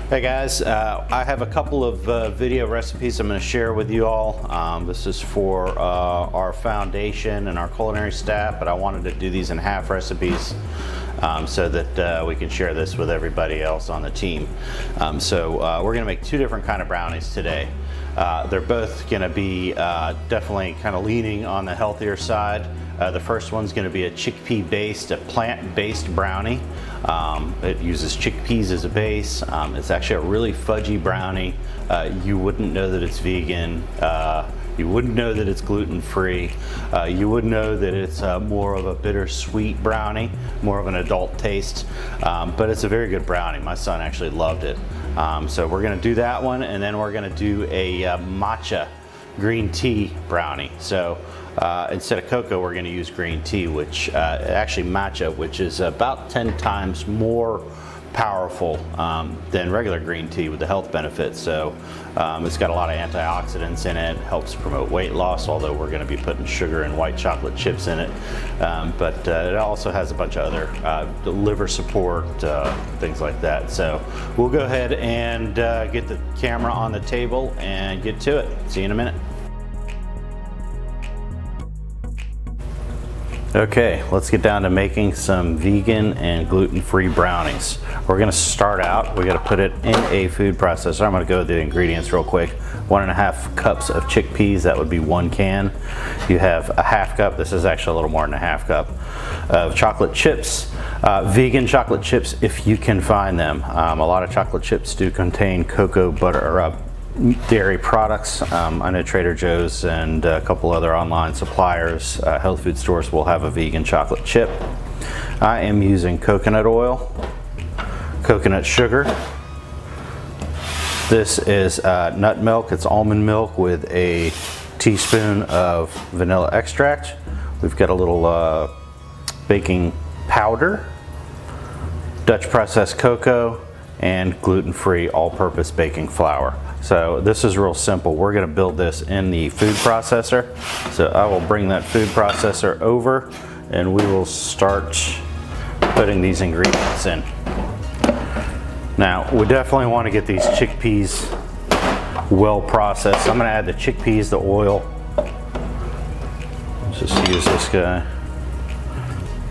Hey guys, I have a couple of video recipes I'm going to share with you all. This is for our foundation and our culinary staff, but I wanted to do these in half recipes so that we can share this with everybody else on the team. So we're going to make two different kind of brownies today. They're both going to be definitely kind of leaning on the healthier side. The first one's going to be a chickpea-based, a plant-based brownie. It uses chickpeas as a base. It's actually a really fudgy brownie. You wouldn't know that it's vegan. You wouldn't know that it's gluten-free. You would know that it's more of a bittersweet brownie, more of an adult taste. But it's a very good brownie. My son actually loved it. So we're going to do that one, and then we're going to do a matcha green tea brownie. So instead of cocoa, we're going to use green tea, which actually matcha, which is about 10 times more powerful than regular green tea with the health benefits. So it's got a lot of antioxidants in it, helps promote weight loss, although we're going to be putting sugar and white chocolate chips in it. But it also has a bunch of other liver support, things like that. So we'll go ahead and get the camera on the table and get to it. See you in a minute. Okay, let's get down to making some vegan and gluten-free brownies. We're going to start out, we got to put it in a food processor. I'm going to go with the ingredients real quick. 1.5 cups of chickpeas, that would be 1 can. You have a 1/2 cup, this is actually a little more than a 1/2 cup, of chocolate chips. Vegan chocolate chips if you can find them. A lot of chocolate chips do contain cocoa butter or dairy products. I know Trader Joe's and a couple other online suppliers, health food stores will have a vegan chocolate chip. I am using coconut oil, coconut sugar. This is nut milk. It's almond milk with a teaspoon of vanilla extract. We've got a little baking powder, Dutch processed cocoa, and gluten-free all-purpose baking flour. So this is real simple. We're going to build this in the food processor. So I will bring that food processor over and we will start putting these ingredients in. Now we definitely want to get these chickpeas well processed. I'm going to add the chickpeas, the oil. Let's just use this guy.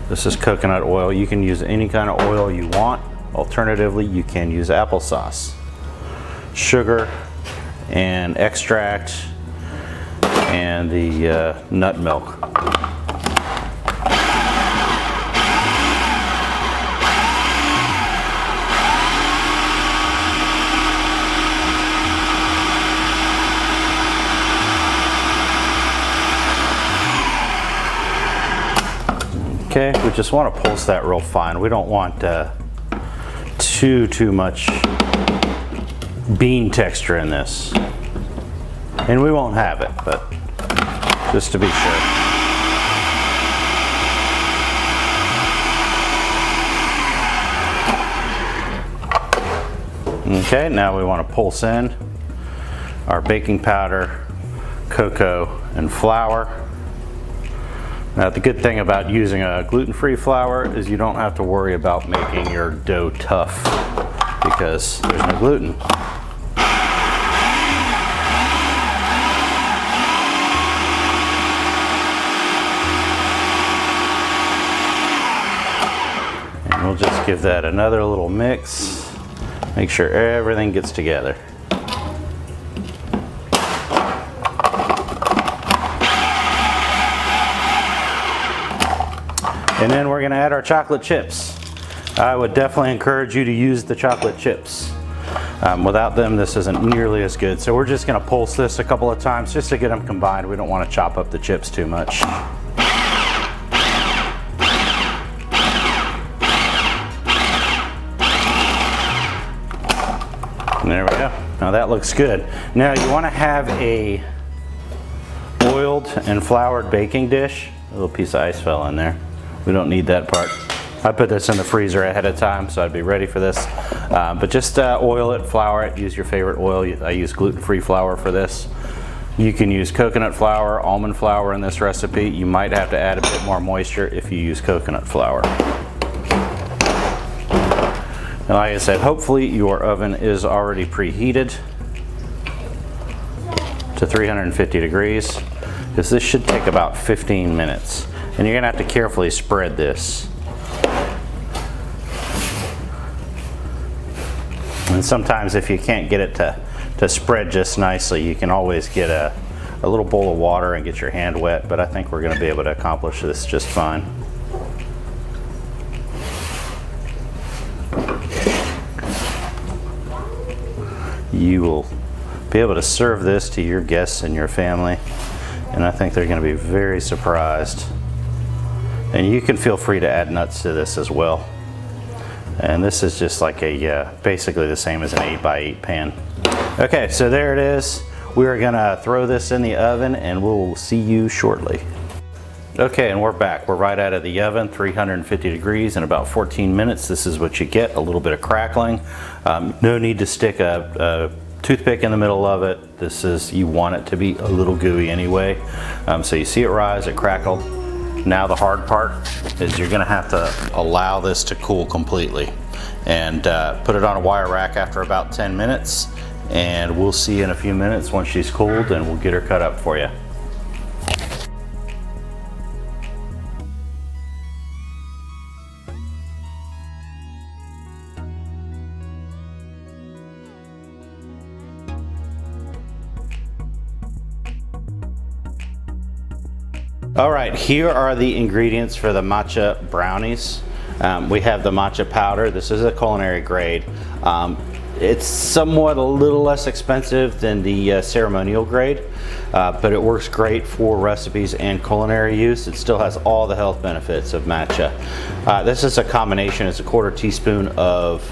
This is coconut oil. You can use any kind of oil you want. Alternatively, you can use applesauce. Sugar and extract and the nut milk. Okay, we just want to pulse that real fine. We don't want too much bean texture in this, and we won't have it, but just to be sure. Okay, now we want to pulse in our baking powder, cocoa, and flour. Now the good thing about using a gluten-free flour is you don't have to worry about making your dough tough because there's no gluten. We'll just give that another little mix. Make sure everything gets together. And then we're going to add our chocolate chips. I would definitely encourage you to use the chocolate chips. Without them, this isn't nearly as good. So we're just going to pulse this a couple of times just to get them combined. We don't want to chop up the chips too much. There we go. Now that looks good. Now you want to have a oiled and floured baking dish. A little piece of ice fell in there. We don't need that part. I put this in the freezer ahead of time so I'd be ready for this. But just oil it, flour it, use your favorite oil. I use gluten-free flour for this. You can use coconut flour, almond flour in this recipe. You might have to add a bit more moisture if you use coconut flour. And like I said, hopefully your oven is already preheated to 350 degrees, because this should take about 15 minutes. And you're gonna have to carefully spread this. And sometimes if you can't get it to spread just nicely, you can always get a little bowl of water and get your hand wet, but I think we're gonna be able to accomplish this just fine. You will be able to serve this to your guests and your family, and I think they're going to be very surprised. And you can feel free to add nuts to this as well. And this is just like a basically the same as an 8x8 pan. Okay, so there it is. We are going to throw this in the oven, and we'll see you shortly. Okay, and we're back. We're right out of the oven, 350 degrees in about 14 minutes. This is what you get, a little bit of crackling. No need to stick a toothpick in the middle of it. This is, you want it to be a little gooey anyway. So you see it rise, it crackled. Now the hard part is you're gonna have to allow this to cool completely. And put it on a wire rack after about 10 minutes. And we'll see you in a few minutes once she's cooled, and we'll get her cut up for you. All right, here are the ingredients for the matcha brownies. We have the matcha powder. This is a culinary grade. It's somewhat a little less expensive than the ceremonial grade, but it works great for recipes and culinary use. It still has all the health benefits of matcha. This is a combination. It's a 1/4 teaspoon of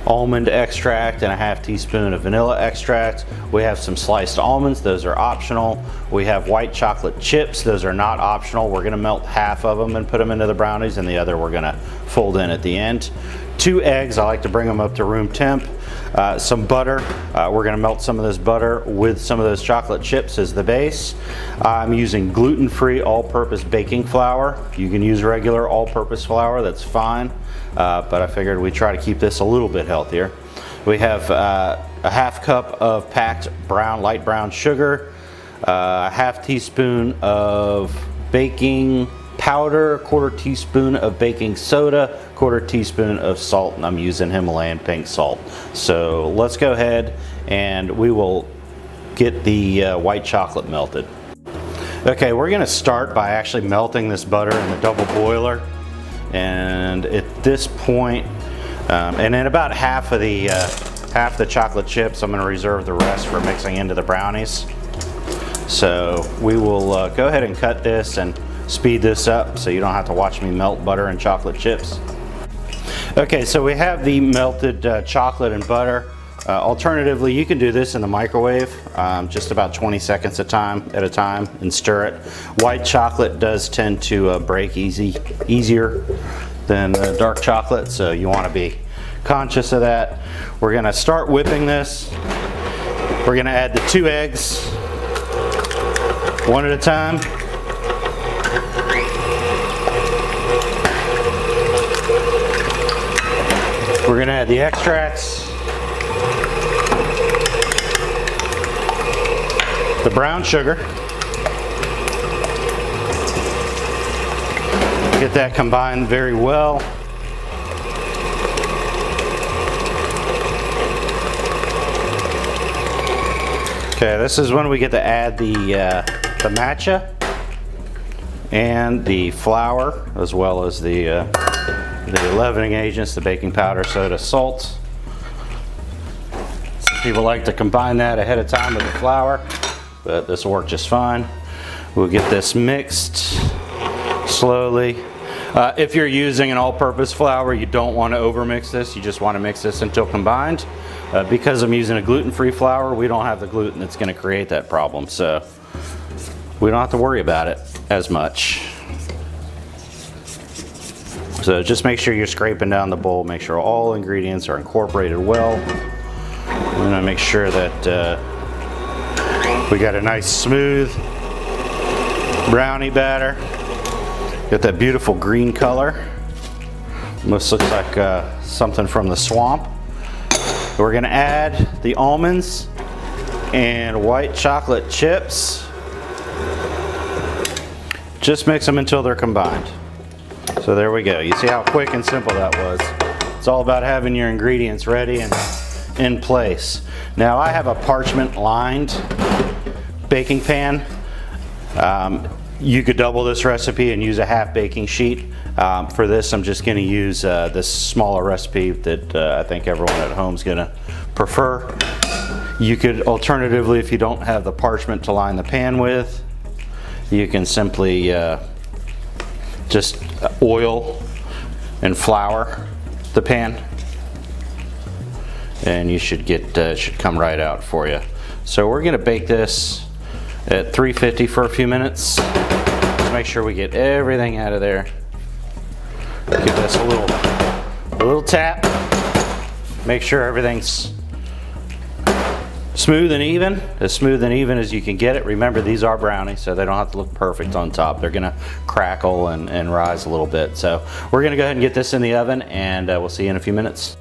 almond extract and a 1/2 teaspoon of vanilla extract. We have some sliced almonds, those are optional. We have white chocolate chips, those are not optional. We're gonna melt half of them and put them into the brownies, and the other we're gonna fold in at the end. 2 eggs, I like to bring them up to room temp. Some butter, we're gonna melt some of this butter with some of those chocolate chips as the base. I'm using gluten-free all-purpose baking flour. You can use regular all-purpose flour, that's fine. But I figured we'd try to keep this a little bit healthier. We have a 1/2 cup of packed light brown sugar, a 1/2 teaspoon of baking powder, 1/4 teaspoon of baking soda, 1/4 teaspoon of salt, and I'm using Himalayan pink salt. So let's go ahead and we will get the white chocolate melted. Okay, we're gonna start by actually melting this butter in the double boiler. And at this point, and then about half the chocolate chips, I'm going to reserve the rest for mixing into the brownies. So we will go ahead and cut this and speed this up so you don't have to watch me melt butter and chocolate chips. Okay, so we have the melted chocolate and butter. Alternatively, you can do this in the microwave, just about 20 seconds at a time, and stir it. White chocolate does tend to break easier than dark chocolate, so you want to be conscious of that. We're going to start whipping this. We're going to add the 2 eggs, one at a time. We're going to add the extracts, the brown sugar, get that combined very well. Okay, this is when we get to add the matcha and the flour, as well as the leavening agents, the baking powder, soda, salt. Some people like to combine that ahead of time with the flour, but this will work just fine. We'll get this mixed slowly. If you're using an all-purpose flour, you don't want to overmix this. You just want to mix this until combined. Because I'm using a gluten-free flour, we don't have the gluten that's going to create that problem, so we don't have to worry about it as much. So just make sure you're scraping down the bowl, make sure all ingredients are incorporated well. I'm going to make sure that we got a nice smooth brownie batter. Got that beautiful green color. This looks like something from the swamp. We're gonna add the almonds and white chocolate chips. Just mix them until they're combined. So there we go. You see how quick and simple that was. It's all about having your ingredients ready and in place. Now I have a parchment lined baking pan. You could double this recipe and use a half baking sheet. For this, I'm just going to use this smaller recipe that I think everyone at home is going to prefer. You could alternatively, if you don't have the parchment to line the pan with, you can simply just oil and flour the pan, and you should get should come right out for you. So we're going to bake this at 350 for a few minutes. Just make sure we get everything out of there. Give this a little tap. Make sure everything's smooth and even as you can get it. Remember, these are brownies, so they don't have to look perfect on top. They're gonna crackle and rise a little bit. So we're gonna go ahead and get this in the oven, and we'll see you in a few minutes.